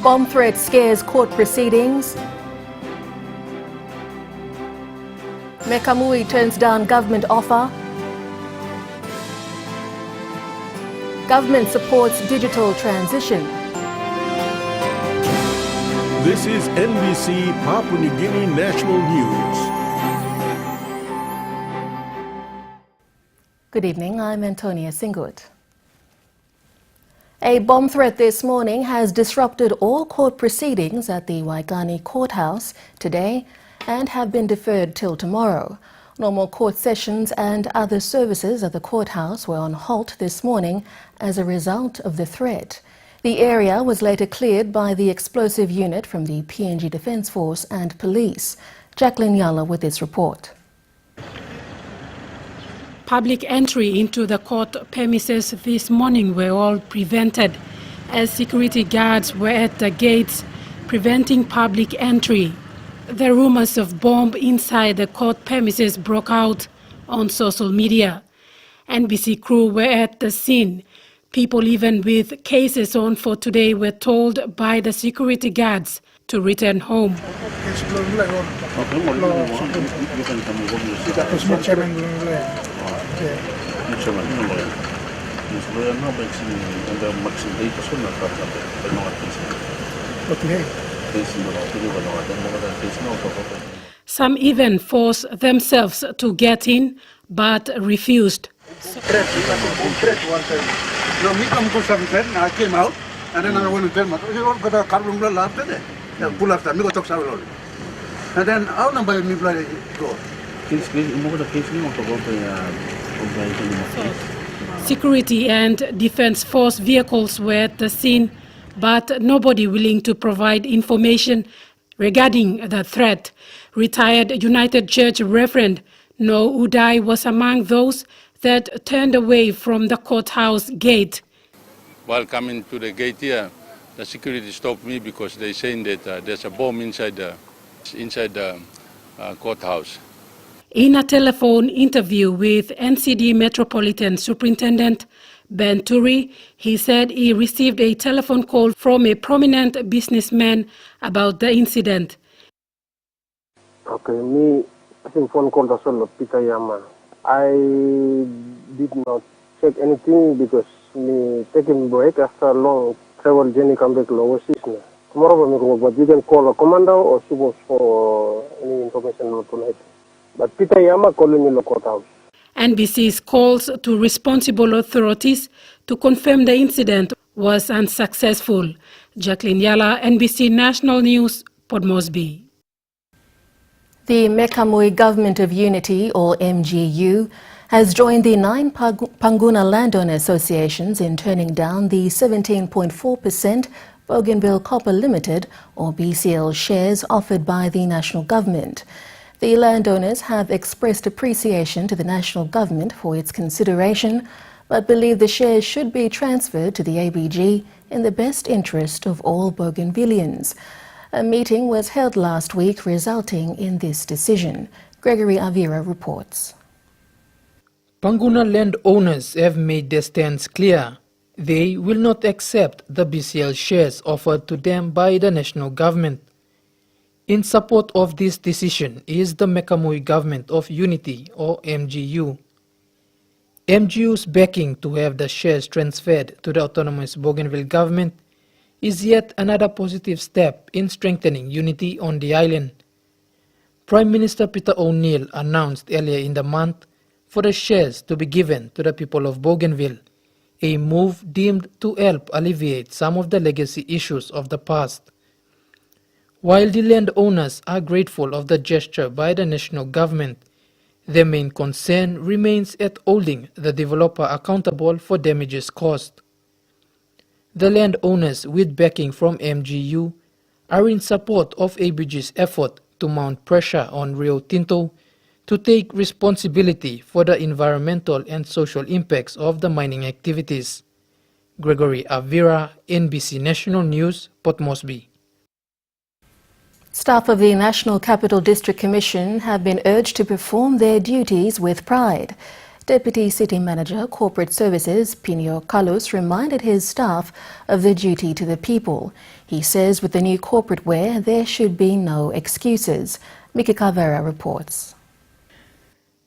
Bomb threat scares court proceedings. Mekamui turns down government offer. Government supports digital transition. This is NBC Papua New Guinea National News. Good evening, I'm Antonia Singut. A bomb threat this morning has disrupted all court proceedings at the Waigani Courthouse today and have been deferred till tomorrow. Normal court sessions and other services at the courthouse were on halt this morning as a result of the threat. The area was later cleared by the explosive unit from the PNG Defence Force and police. Jacqueline Yala with this report. Public entry into the court premises this morning were all prevented as security guards were at the gates preventing public entry. The rumors of bomb inside the court premises broke out on social media. NBC crew were at the scene. People even with cases on for today were told by the security guards to return home. Some even forced themselves to get in, but refused. I came out, and then I went to tell my pull after me, talk and then I'll number me go. Security and defense force vehicles were at the scene, but nobody willing to provide information regarding the threat. Retired United Church Reverend No Udai was among those that turned away from the courthouse gate. While coming to the gate here, the security stopped me because they saying that there's a bomb inside the courthouse. In a telephone interview with NCD Metropolitan Superintendent Ben Turi, he said he received a telephone call from a prominent businessman about the incident. Okay, I think phone call as well, Peter Yama. I did not check anything because me taking break after a long travel journey come back to overseas. Tomorrow, but you can call a commander or suppose for any information tonight. But Peter Yama calling in the courthouse. NBC's calls to responsible authorities to confirm the incident was unsuccessful. Jacqueline Yala, NBC National News, Port Moresby. The Mekamui Government of Unity, or MGU, has joined the 9 Panguna landowner associations in turning down the 17.4% Bougainville Copper Limited, or BCL, shares offered by the national government. The landowners have expressed appreciation to the national government for its consideration, but believe the shares should be transferred to the ABG in the best interest of all Bougainvillians. A meeting was held last week resulting in this decision. Gregory Avira reports. Panguna landowners have made their stance clear. They will not accept the BCL shares offered to them by the national government. In support of this decision is the Mekamui Government of Unity, or MGU. MGU's backing to have the shares transferred to the autonomous Bougainville government is yet another positive step in strengthening unity on the island. Prime Minister Peter O'Neill announced earlier in the month for the shares to be given to the people of Bougainville, a move deemed to help alleviate some of the legacy issues of the past. While the landowners are grateful of the gesture by the national government, their main concern remains at holding the developer accountable for damages caused. The landowners, with backing from MGU, are in support of ABG's effort to mount pressure on Rio Tinto to take responsibility for the environmental and social impacts of the mining activities. Gregory Avira, NBC National News, Port Moresby. Staff of the National Capital District Commission have been urged to perform their duties with pride. Deputy City Manager, Corporate Services, Pinio Carlos, reminded his staff of their duty to the people. He says with the new corporate wear, there should be no excuses. Miki Cavera reports.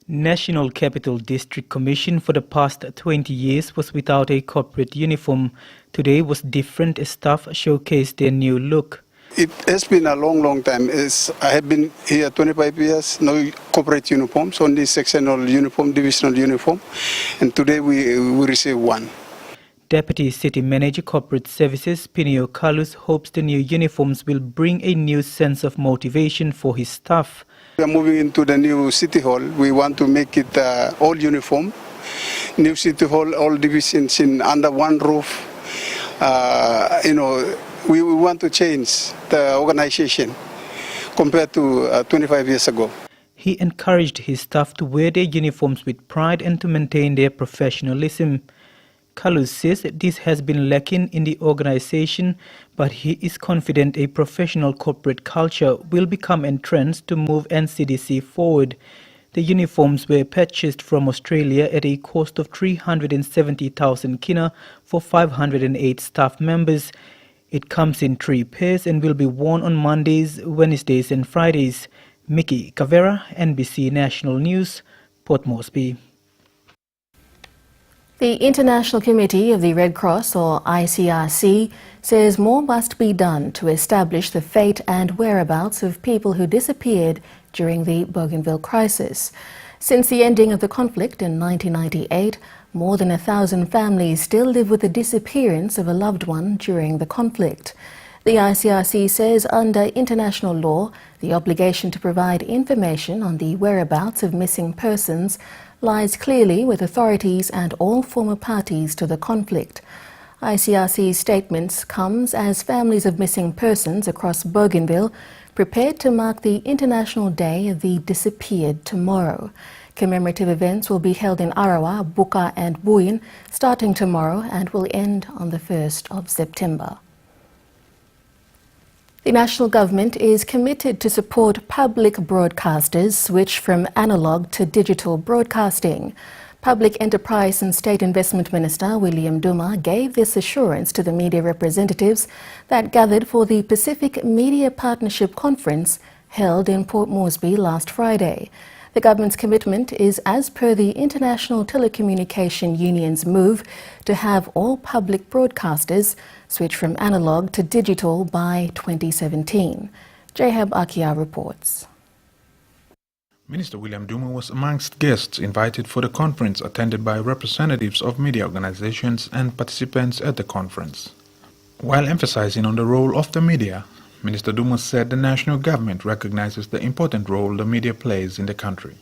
National Capital District Commission for the past 20 years was without a corporate uniform. Today was different as staff showcased their new look. It has been a long time. I have been here 25 years, no corporate uniforms, only sectional uniform, divisional uniform, and today we receive one. Deputy City Manager Corporate Services Pinio Carlos hopes the new uniforms will bring a new sense of motivation for his staff. We are moving into the new City Hall. We want to make it all uniform. New City Hall, all divisions under one roof. We want to change the organization compared to 25 years ago. He encouraged his staff to wear their uniforms with pride and to maintain their professionalism. Carlos says that this has been lacking in the organization, but he is confident a professional corporate culture will become entrenched to move NCDC forward. The uniforms were purchased from Australia at a cost of 370,000 kina for 508 staff members. It comes in 3 pairs and will be worn on Mondays, Wednesdays and Fridays. Miki Cavera, NBC National News, Port Moresby. The International Committee of the Red Cross, or ICRC, says more must be done to establish the fate and whereabouts of people who disappeared during the Bougainville crisis. Since the ending of the conflict in 1998, more than 1,000 families still live with the disappearance of a loved one during the conflict. The ICRC says under international law, the obligation to provide information on the whereabouts of missing persons lies clearly with authorities and all former parties to the conflict. ICRC's statements comes as families of missing persons across Bougainville prepared to mark the International Day of the Disappeared tomorrow. Commemorative events will be held in Arawa, Buka and Buin starting tomorrow and will end on the 1st of September. The national government is committed to support public broadcasters switch from analogue to digital broadcasting. Public Enterprise and State Investment Minister William Duma gave this assurance to the media representatives that gathered for the Pacific Media Partnership Conference held in Port Moresby last Friday. The government's commitment is as per the International Telecommunication Union's move to have all public broadcasters switch from analogue to digital by 2017. Jahab Akia reports. Minister William Duma was amongst guests invited for the conference attended by representatives of media organizations and participants at the conference. While emphasizing on the role of the media, Minister Duma said the national government recognizes the important role the media plays in the country.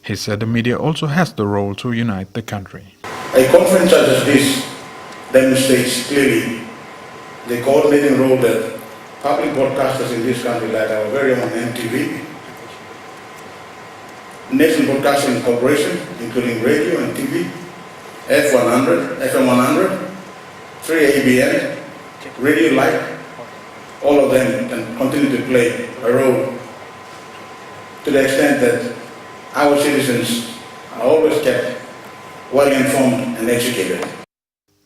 He said the media also has the role to unite the country. A conference such as this demonstrates clearly the coordinating role that public broadcasters in this country, like our very own MTV, National Broadcasting Corporation, including radio and TV, F100, FM 100, 3ABN, Radio Light, all of them can continue to play a role to the extent that our citizens are always kept well informed and educated.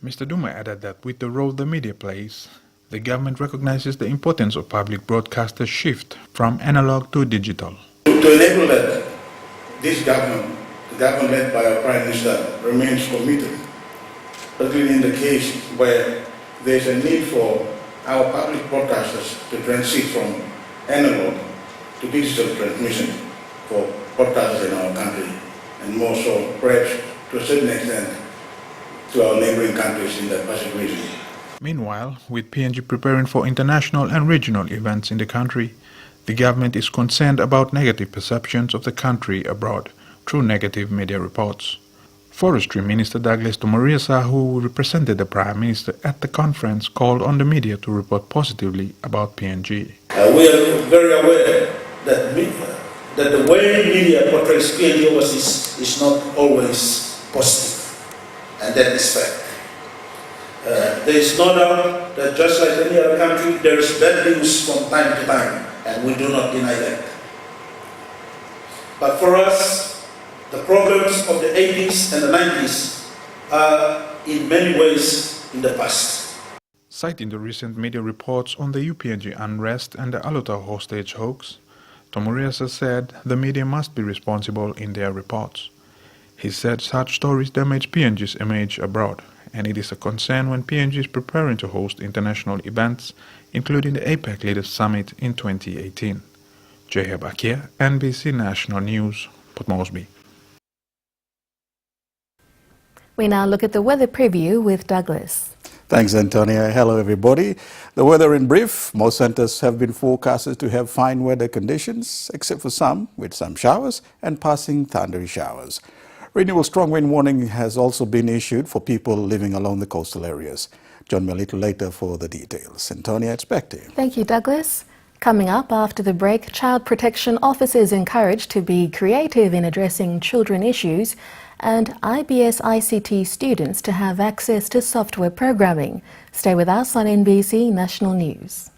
Mr. Duma added that with the role the media plays, the government recognizes the importance of public broadcasters' shift from analog to digital. To enable that, this government, the government led by our Prime Minister, remains committed, particularly in the case where there is a need for our public broadcasters to transit from analog to digital transmission for broadcasters in our country, and more so, perhaps to a certain extent, to our neighboring countries in the Pacific region. Meanwhile, with PNG preparing for international and regional events in the country, the government is concerned about negative perceptions of the country abroad through negative media reports. Forestry Minister Douglas Tomariasa, who represented the Prime Minister at the conference, called on the media to report positively about PNG. We are very aware that the way media portrays PNG overseas is not always positive, and that is fact. There is no doubt that just like any other country, there is bad news from time to time, and we do not deny that. But for us, The problems of the 80s and the 90s are in many ways in the past. Citing the recent media reports on the UPNG unrest and the Aluta hostage hoax, Tomuriasa said the media must be responsible in their reports. He said such stories damage PNG's image abroad, and it is a concern when PNG is preparing to host international events, including the APEC Leaders Summit in 2018. Jehab Akia, NBC National News, Port Moresby. We now look at the weather preview with Douglas. Thanks, Antonia. Hello, everybody. The weather in brief. Most centers have been forecasted to have fine weather conditions, except for some, with some showers and passing thundery showers. Renewal strong wind warning has also been issued for people living along the coastal areas. Join me a little later for the details. Antonia, it's back to you. Thank you, Douglas. Coming up after the break, child protection officers encouraged to be creative in addressing children issues, and IBS ICT students to have access to software programming. Stay with us on NBC National News.